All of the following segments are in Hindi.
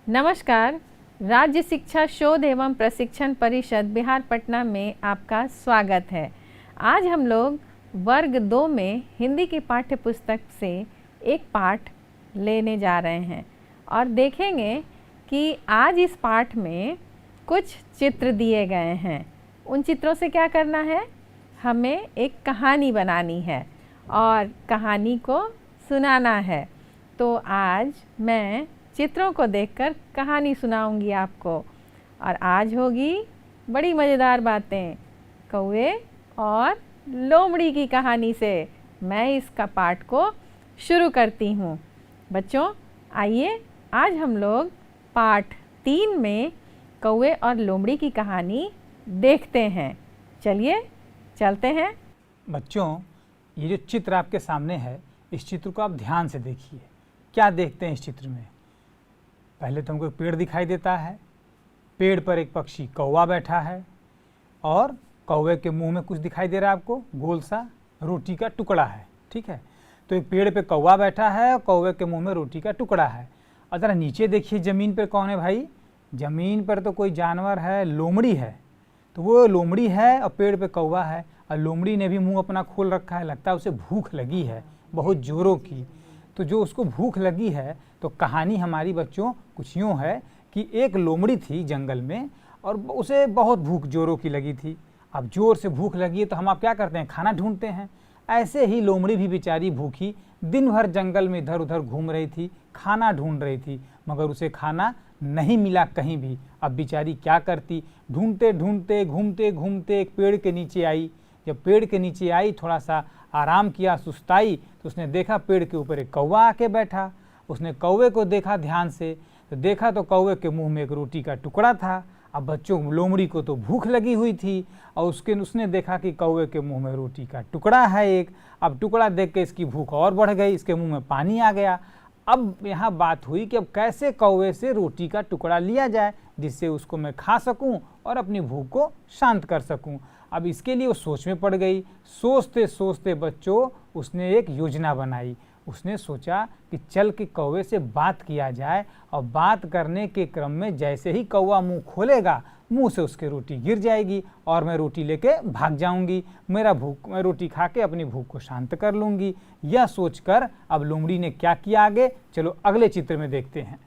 नमस्कार। राज्य शिक्षा शोध एवं प्रशिक्षण परिषद बिहार पटना में आपका स्वागत है। आज हम लोग वर्ग 2 में हिंदी की पाठ्य पुस्तक से एक पाठ लेने जा रहे हैं और देखेंगे कि आज इस पाठ में कुछ चित्र दिए गए हैं। उन चित्रों से क्या करना है, हमें एक कहानी बनानी है और कहानी को सुनाना है। तो आज मैं चित्रों को देखकर कहानी सुनाऊंगी आपको और आज होगी बड़ी मज़ेदार बातें कौवे और लोमड़ी की कहानी से। मैं इसका पाठ को शुरू करती हूँ। बच्चों आइए आज हम लोग पाठ 3 में कौवे और लोमड़ी की कहानी देखते हैं। चलिए चलते हैं। बच्चों, ये जो चित्र आपके सामने है, इस चित्र को आप ध्यान से देखिए। क्या देखते हैं इस चित्र में? पहले तो हमको एक पेड़ दिखाई देता है। पेड़ पर एक पक्षी कौवा बैठा है और कौवे के मुंह में कुछ दिखाई दे रहा है आपको, गोल सा रोटी का टुकड़ा है। ठीक है, तो एक पेड़ पे कौवा बैठा है और कौवे के मुंह में रोटी का टुकड़ा है। और ज़रा नीचे देखिए, ज़मीन पर कौन है भाई? ज़मीन पर तो कोई जानवर है, लोमड़ी है। तो वो लोमड़ी है और पेड़ पे कौवा है और लोमड़ी ने भी मुंह अपना खोल रखा है। लगता है उसे भूख लगी है बहुत ज़ोरों की। तो जो उसको भूख लगी है, तो कहानी हमारी बच्चों कुछ यूँ है कि एक लोमड़ी थी जंगल में और उसे बहुत भूख ज़ोरों की लगी थी। अब ज़ोर से भूख लगी है तो हम आप क्या करते हैं, खाना ढूंढते हैं। ऐसे ही लोमड़ी भी बेचारी भूखी दिन भर जंगल में इधर उधर घूम रही थी, खाना ढूंढ रही थी, मगर उसे खाना नहीं मिला कहीं भी। अब बेचारी क्या करती, ढूंढते ढूंढते घूमते घूमते एक पेड़ के नीचे आई। जब पेड़ के नीचे आई, थोड़ा सा आराम किया, सुस्ताई, तो उसने देखा पेड़ के ऊपर एक कौवा आके बैठा। उसने कौवे को देखा ध्यान से, तो देखा तो कौवे के मुंह में एक रोटी का टुकड़ा था। अब बच्चों, लोमड़ी को तो भूख लगी हुई थी और उसने देखा कि कौवे के मुंह में रोटी का टुकड़ा है एक। अब टुकड़ा देख के इसकी भूख और बढ़ गई, इसके मुंह में पानी आ गया। अब यहाँ बात हुई कि अब कैसे कौवे से रोटी का टुकड़ा लिया जाए जिससे उसको मैं खा सकूं और अपनी भूख को शांत कर सकूं। अब इसके लिए वो सोच में पड़ गई। सोचते सोचते बच्चों उसने एक योजना बनाई। उसने सोचा कि चल के कौवे से बात किया जाए और बात करने के क्रम में जैसे ही कौवा मुंह खोलेगा, मुंह से उसके रोटी गिर जाएगी और मैं रोटी लेके भाग जाऊंगी। मैं रोटी खा के अपनी भूख को शांत कर लूंगी। यह सोचकर अब लोमड़ी ने क्या किया आगे, चलो अगले चित्र में देखते हैं।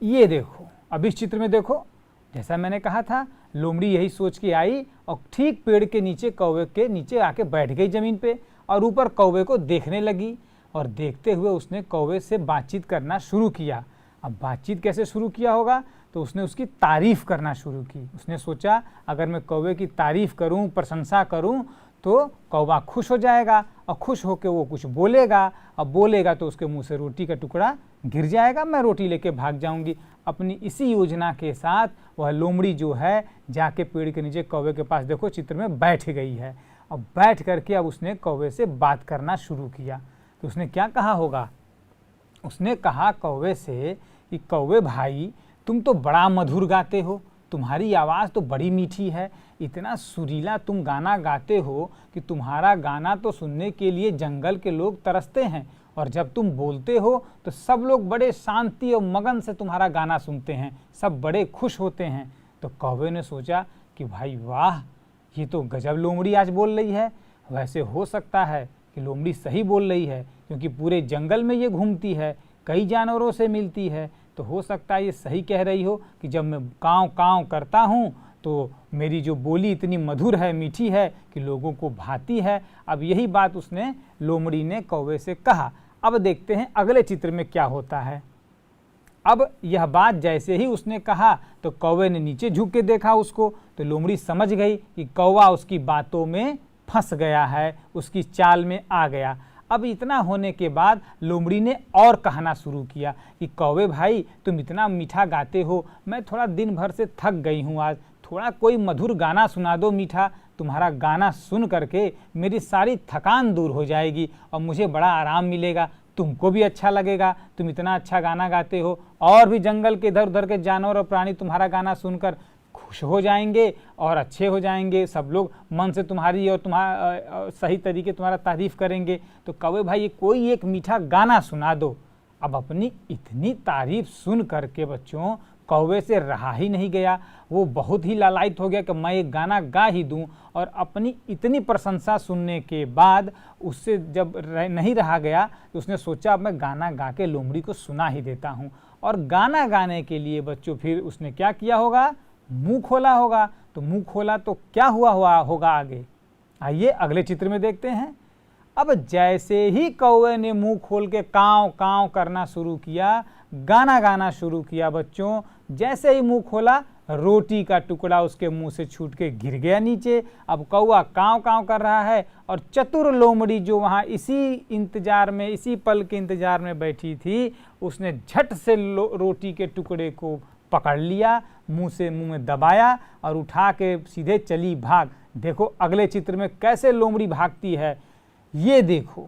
ये देखो, अब इस चित्र में देखो, जैसा मैंने कहा था, लोमड़ी यही सोच के आई और ठीक पेड़ के नीचे कौवे के नीचे आके बैठ गई ज़मीन पे और ऊपर कौवे को देखने लगी। और देखते हुए उसने कौवे से बातचीत करना शुरू किया। अब बातचीत कैसे शुरू किया होगा, तो उसने उसकी तारीफ़ करना शुरू की। उसने सोचा अगर मैं कौवे की तारीफ़ करूं, प्रशंसा करूं, तो कौवा खुश हो जाएगा और खुश होकर वो कुछ बोलेगा। अब बोलेगा तो उसके मुंह से रोटी का टुकड़ा गिर जाएगा, मैं रोटी लेके भाग जाऊंगी। अपनी इसी योजना के साथ वह लोमड़ी जो है जाके पेड़ के नीचे कौवे के पास, देखो चित्र में, बैठ गई है। अब बैठ करके अब उसने कौवे से बात करना शुरू किया। तो उसने क्या कहा होगा, उसने कहा कौवे से कि कौवे भाई, तुम तो बड़ा मधुर गाते हो, तुम्हारी आवाज़ तो बड़ी मीठी है, इतना सुरीला तुम गाना गाते हो कि तुम्हारा गाना तो सुनने के लिए जंगल के लोग तरसते हैं और जब तुम बोलते हो तो सब लोग बड़े शांति और मगन से तुम्हारा गाना सुनते हैं, सब बड़े खुश होते हैं। तो कौवे ने सोचा कि भाई वाह, ये तो गजब लोमड़ी आज बोल रही है। वैसे हो सकता है कि लोमड़ी सही बोल रही है क्योंकि पूरे जंगल में ये घूमती है, कई जानवरों से मिलती है, तो हो सकता है ये सही कह रही हो कि जब मैं काँव काँव करता हूँ तो मेरी जो बोली इतनी मधुर है, मीठी है कि लोगों को भाती है। अब यही बात उसने लोमड़ी ने कौवे से कहा। अब देखते हैं अगले चित्र में क्या होता है। अब यह बात जैसे ही उसने कहा तो कौवे ने नीचे झुक के देखा उसको, तो लोमड़ी समझ गई कि कौवा उसकी बातों में फंस गया है, उसकी चाल में आ गया। अब इतना होने के बाद लोमड़ी ने और कहना शुरू किया कि कौवे भाई, तुम इतना मीठा गाते हो, मैं थोड़ा दिन भर से थक गई हूँ आज, थोड़ा कोई मधुर गाना सुना दो मीठा। तुम्हारा गाना सुन करके मेरी सारी थकान दूर हो जाएगी और मुझे बड़ा आराम मिलेगा, तुमको भी अच्छा लगेगा। तुम इतना अच्छा गाना गाते हो और भी जंगल के इधर उधर के जानवर और प्राणी तुम्हारा गाना सुनकर खुश हो जाएंगे और अच्छे हो जाएंगे। सब लोग मन से तुम्हारी और तुम्हारा सही तरीके तुम्हारा तारीफ़ करेंगे। तो कौवे भाई, ये कोई एक मीठा गाना सुना दो। अब अपनी इतनी तारीफ सुन करके बच्चों कौवे से रहा ही नहीं गया। वो बहुत ही लालायित हो गया कि मैं एक गाना गा ही दूं, और अपनी इतनी प्रशंसा सुनने के बाद उससे जब नहीं रहा गया तो उसने सोचा अब मैं गाना गा के लोमड़ी को सुना ही देता हूं। और गाना गाने के लिए बच्चों फिर उसने क्या किया होगा, मुंह खोला होगा। तो मुंह खोला तो क्या हुआ होगा आगे, आइए अगले चित्र में देखते हैं। अब जैसे ही कौवे ने मुंह खोल के कांव कांव करना शुरू किया, गाना गाना शुरू किया बच्चों, जैसे ही मुंह खोला रोटी का टुकड़ा उसके मुंह से छूट के गिर गया नीचे। अब कौवा कांव कांव कर रहा है और चतुर लोमड़ी जो वहाँ इसी पल के इंतजार में बैठी थी, उसने झट से रोटी के टुकड़े को पकड़ लिया, मुंह में दबाया और उठा के सीधे चली भाग। देखो अगले चित्र में कैसे लोमड़ी भागती है, ये देखो।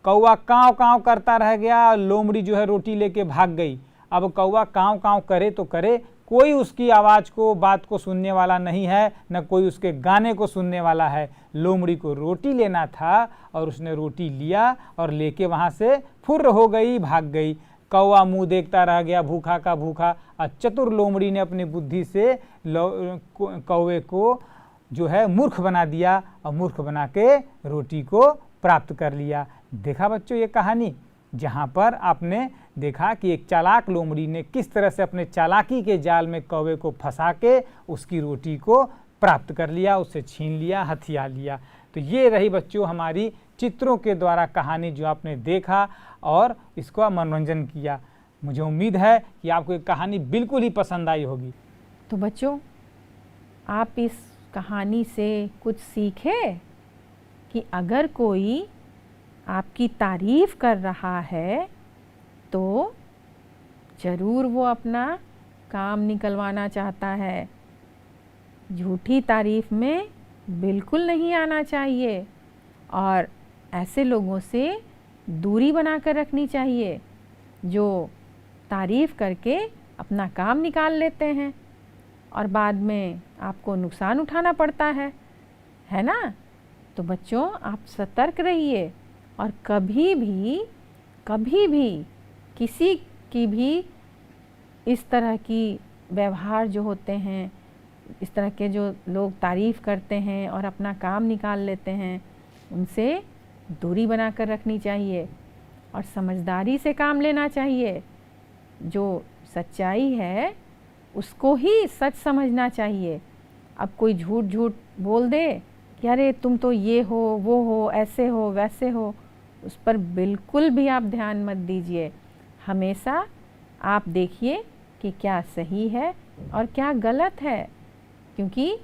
कौवा कांव कांव करता रह गया, लोमड़ी जो है रोटी लेके भाग गई। अब कौवा कांव कांव करे तो करे, कोई उसकी आवाज़ को बात को सुनने वाला नहीं है, न कोई उसके गाने को सुनने वाला है। लोमड़ी को रोटी लेना था और उसने रोटी लिया और लेके वहाँ से फुर्र हो गई, भाग गई। कौवा मुंह देखता रह गया भूखा का भूखा, और चतुर लोमड़ी ने अपनी बुद्धि से कौवे को जो है मूर्ख बना दिया और मूर्ख बना के रोटी को प्राप्त कर लिया। देखा बच्चों ये कहानी, जहाँ पर आपने देखा कि एक चालाक लोमड़ी ने किस तरह से अपने चालाकी के जाल में कौवे को फंसा के उसकी रोटी को प्राप्त कर लिया, उससे छीन लिया, हथिया लिया। तो ये रही बच्चों हमारी चित्रों के द्वारा कहानी जो आपने देखा और इसको मनोरंजन किया। मुझे उम्मीद है कि आपको ये कहानी बिल्कुल ही पसंद आई होगी। तो बच्चों आप इस कहानी से कुछ सीखे कि अगर कोई आपकी तारीफ कर रहा है तो ज़रूर वो अपना काम निकलवाना चाहता है। झूठी तारीफ में बिल्कुल नहीं आना चाहिए और ऐसे लोगों से दूरी बनाकर रखनी चाहिए जो तारीफ करके अपना काम निकाल लेते हैं और बाद में आपको नुकसान उठाना पड़ता है ना। तो बच्चों आप सतर्क रहिए और कभी भी किसी की भी इस तरह की व्यवहार जो होते हैं, इस तरह के जो लोग तारीफ़ करते हैं और अपना काम निकाल लेते हैं, उनसे दूरी बनाकर रखनी चाहिए और समझदारी से काम लेना चाहिए। जो सच्चाई है उसको ही सच समझना चाहिए। अब कोई झूठ बोल दे कि अरे तुम तो ये हो वो हो, ऐसे हो वैसे हो, उस पर बिल्कुल भी आप ध्यान मत दीजिए। हमेशा आप देखिए कि क्या सही है और क्या गलत है, क्योंकि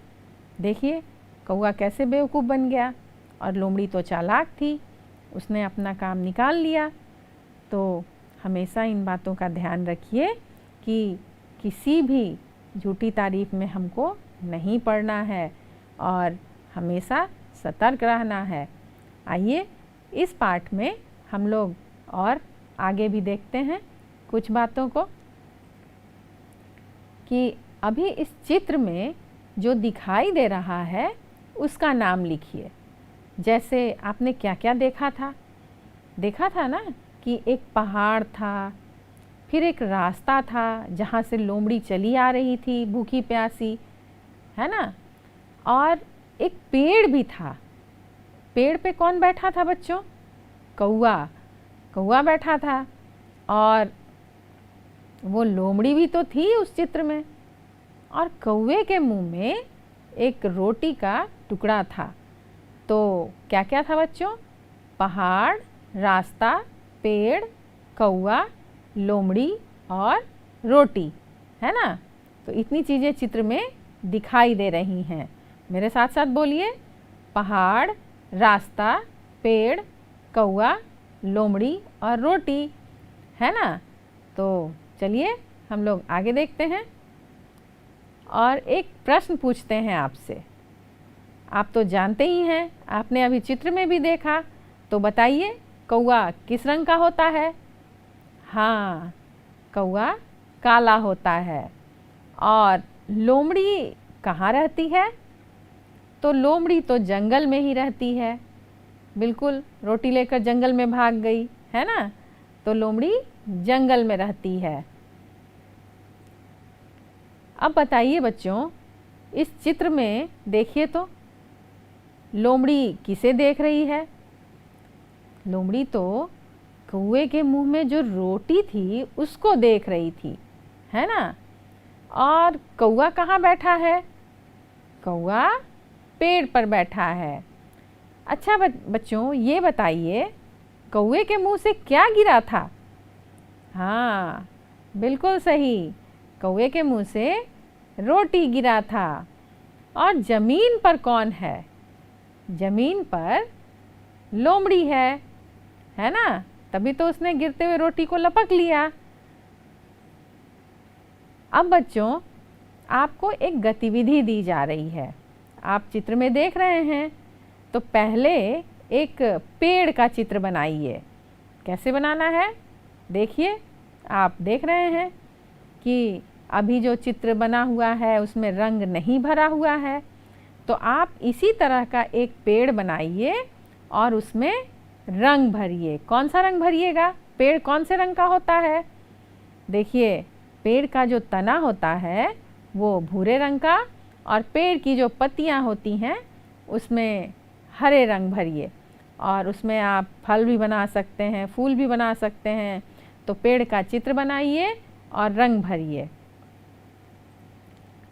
देखिए कौवा कैसे बेवकूफ़ बन गया और लोमड़ी तो चालाक थी, उसने अपना काम निकाल लिया। तो हमेशा इन बातों का ध्यान रखिए कि किसी भी झूठी तारीफ़ में हमको नहीं पड़ना है और हमेशा सतर्क रहना है। आइए इस पाठ में हम लोग और आगे भी देखते हैं कुछ बातों को कि अभी इस चित्र में जो दिखाई दे रहा है उसका नाम लिखिए। जैसे आपने क्या क्या देखा था ना कि एक पहाड़ था, फिर एक रास्ता था जहाँ से लोमड़ी चली आ रही थी भूखी प्यासी, है ना, और एक पेड़ भी था। पेड़ पे कौन बैठा था बच्चों? कौवा बैठा था और वो लोमड़ी भी तो थी उस चित्र में, और कौवे के मुंह में एक रोटी का टुकड़ा था। तो क्या क्या था बच्चों? पहाड़, रास्ता, पेड़, कौवा, लोमड़ी और रोटी, है ना। तो इतनी चीज़ें चित्र में दिखाई दे रही हैं। मेरे साथ साथ बोलिए, पहाड़, रास्ता, पेड़, कौवा, लोमड़ी और रोटी, है ना। तो चलिए हम लोग आगे देखते हैं और एक प्रश्न पूछते हैं आपसे। आप तो जानते ही हैं, आपने अभी चित्र में भी देखा, तो बताइए कौवा किस रंग का होता है? हाँ, कौवा काला होता है। और लोमड़ी कहाँ रहती है? तो लोमड़ी तो जंगल में ही रहती है। बिल्कुल, रोटी लेकर जंगल में भाग गई, है ना। तो लोमड़ी जंगल में रहती है। अब बताइए बच्चों, इस चित्र में देखिए तो लोमड़ी किसे देख रही है? लोमड़ी तो कौवे के मुंह में जो रोटी थी उसको देख रही थी, है ना? और कौवा कहाँ बैठा है? कौवा पेड़ पर बैठा है। अच्छा बच्चों, ये बताइए कौवे के मुंह से क्या गिरा था? हाँ, बिल्कुल सही, कौवे के मुंह से रोटी गिरा था। और जमीन पर कौन है? जमीन पर लोमड़ी है ना? तभी तो उसने गिरते हुए रोटी को लपक लिया। अब बच्चों, आपको एक गतिविधि दी जा रही है। आप चित्र में देख रहे हैं, तो पहले एक पेड़ का चित्र बनाइए। कैसे बनाना है? देखिए, आप देख रहे हैं कि अभी जो चित्र बना हुआ है उसमें रंग नहीं भरा हुआ है, तो आप इसी तरह का एक पेड़ बनाइए और उसमें रंग भरिए। कौन सा रंग भरिएगा? पेड़ कौन से रंग का होता है? देखिए, पेड़ का जो तना होता है वो भूरे रंग का, और पेड़ की जो पत्तियां होती हैं उसमें हरे रंग भरिए। और उसमें आप फल भी बना सकते हैं, फूल भी बना सकते हैं। तो पेड़ का चित्र बनाइए और रंग भरिए।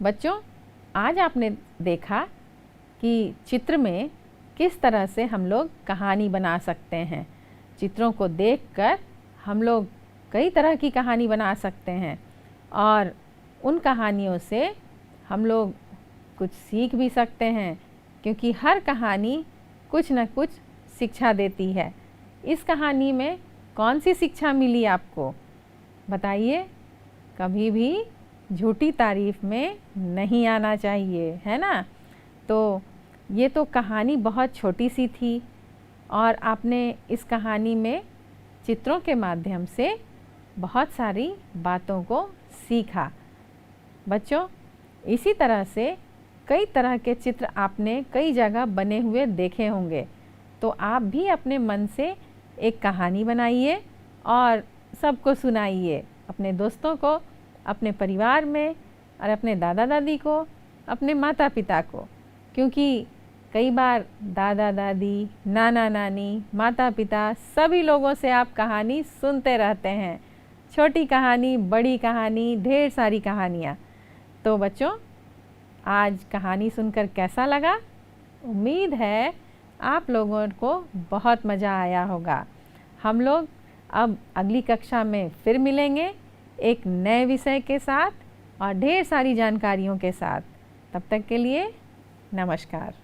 बच्चों, आज आपने देखा कि चित्र में किस तरह से हम लोग कहानी बना सकते हैं। चित्रों को देखकर हम लोग कई तरह की कहानी बना सकते हैं, और उन कहानियों से हम लोग कुछ सीख भी सकते हैं, क्योंकि हर कहानी कुछ न कुछ शिक्षा देती है। इस कहानी में कौन सी शिक्षा मिली आपको? बताइए। कभी भी झूठी तारीफ में नहीं आना चाहिए, है ना? तो ये तो कहानी बहुत छोटी सी थी, और आपने इस कहानी में चित्रों के माध्यम से बहुत सारी बातों को सीखा। बच्चों, इसी तरह से कई तरह के चित्र आपने कई जगह बने हुए देखे होंगे, तो आप भी अपने मन से एक कहानी बनाइए और सबको सुनाइए, अपने दोस्तों को, अपने परिवार में, और अपने दादा दादी को, अपने माता पिता को। क्योंकि कई बार दादा दादी, नाना नानी, माता पिता सभी लोगों से आप कहानी सुनते रहते हैं। छोटी कहानी, बड़ी कहानी, ढेर सारी कहानियाँ। तो बच्चों, आज कहानी सुनकर कैसा लगा? उम्मीद है आप लोगों को बहुत मज़ा आया होगा। हम लोग अब अगली कक्षा में फिर मिलेंगे एक नए विषय के साथ और ढेर सारी जानकारियों के साथ। तब तक के लिए नमस्कार।